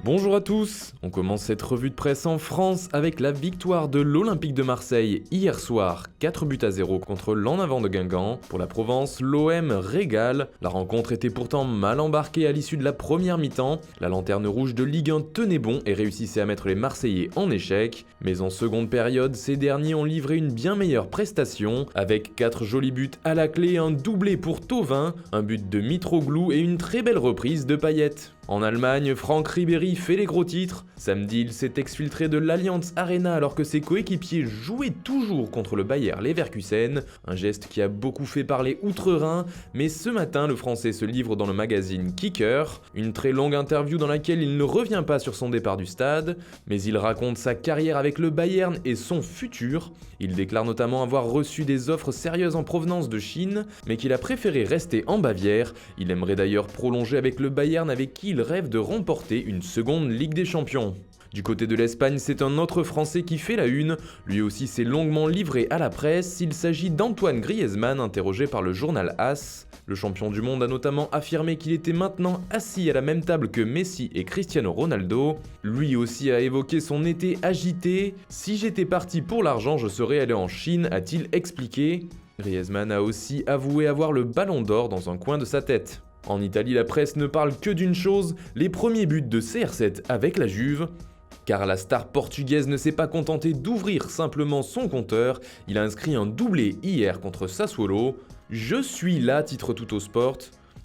Bonjour à tous, on commence cette revue de presse en France avec la victoire de l'Olympique de Marseille hier soir, 4-0 contre l'En Avant de Guingamp. Pour la Provence, l'OM régale. La rencontre était pourtant mal embarquée à l'issue de la première mi-temps. La lanterne rouge de Ligue 1 tenait bon et réussissait à mettre les Marseillais en échec. Mais en seconde période, ces derniers ont livré une bien meilleure prestation, avec 4 jolis buts à la clé, un doublé pour Thauvin, un but de Mitroglou et une très belle reprise de Payet. En Allemagne, Franck Ribéry fait les gros titres. Samedi, il s'est exfiltré de l'Allianz Arena alors que ses coéquipiers jouaient toujours contre le Bayer Leverkusen, un geste qui a beaucoup fait parler outre-Rhin, mais ce matin, le Français se livre dans le magazine Kicker, une très longue interview dans laquelle il ne revient pas sur son départ du stade, mais il raconte sa carrière avec le Bayern et son futur. Il déclare notamment avoir reçu des offres sérieuses en provenance de Chine, mais qu'il a préféré rester en Bavière. Il aimerait d'ailleurs prolonger avec le Bayern avec qui il rêve de remporter une seconde Ligue des Champions. Du côté de l'Espagne, c'est un autre Français qui fait la une. Lui aussi s'est longuement livré à la presse. Il s'agit d'Antoine Griezmann, interrogé par le journal AS. Le champion du monde a notamment affirmé qu'il était maintenant assis à la même table que Messi et Cristiano Ronaldo. Lui aussi a évoqué son été agité. « Si j'étais parti pour l'argent, je serais allé en Chine », a-t-il expliqué. Griezmann a aussi avoué avoir le ballon d'or dans un coin de sa tête. En Italie, la presse ne parle que d'une chose, les premiers buts de CR7 avec la Juve. Car la star portugaise ne s'est pas contentée d'ouvrir simplement son compteur, il a inscrit un doublé hier contre Sassuolo. « Je suis là », titre Tuttosport.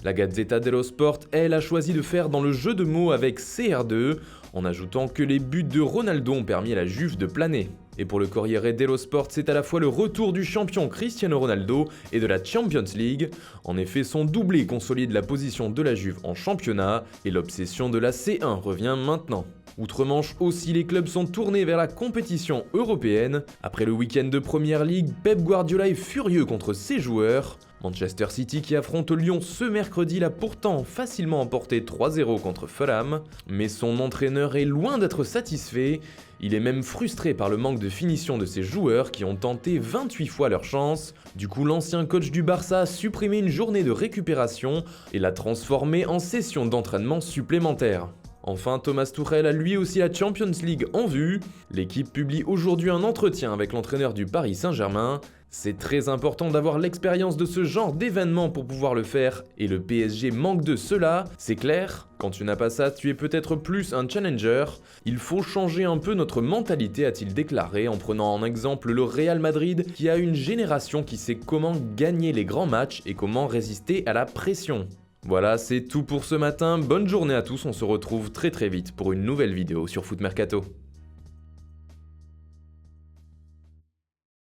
La Gazzetta dello Sport, elle, a choisi de faire dans le jeu de mots avec CR2, en ajoutant que les buts de Ronaldo ont permis à la Juve de planer. Et pour le Corriere dello Sport, c'est à la fois le retour du champion Cristiano Ronaldo et de la Champions League. En effet, son doublé consolide la position de la Juve en championnat et l'obsession de la C1 revient maintenant. Outre-Manche aussi, les clubs sont tournés vers la compétition européenne. Après le week-end de Première Ligue, Pep Guardiola est furieux contre ses joueurs. Manchester City, qui affronte Lyon ce mercredi, l'a pourtant facilement emporté 3-0 contre Fulham, mais son entraîneur est loin d'être satisfait. Il est même frustré par le manque de finition de ses joueurs qui ont tenté 28 fois leur chance. Du coup, l'ancien coach du Barça a supprimé une journée de récupération et l'a transformée en session d'entraînement supplémentaire. Enfin, Thomas Tuchel a lui aussi la Champions League en vue. L'équipe publie aujourd'hui un entretien avec l'entraîneur du Paris Saint-Germain. C'est très important d'avoir l'expérience de ce genre d'événement pour pouvoir le faire, et le PSG manque de cela, c'est clair. Quand tu n'as pas ça, tu es peut-être plus un challenger. Il faut changer un peu notre mentalité, a-t-il déclaré, en prenant en exemple le Real Madrid, qui a une génération qui sait comment gagner les grands matchs et comment résister à la pression. Voilà, c'est tout pour ce matin, bonne journée à tous, on se retrouve très vite pour une nouvelle vidéo sur Foot Mercato.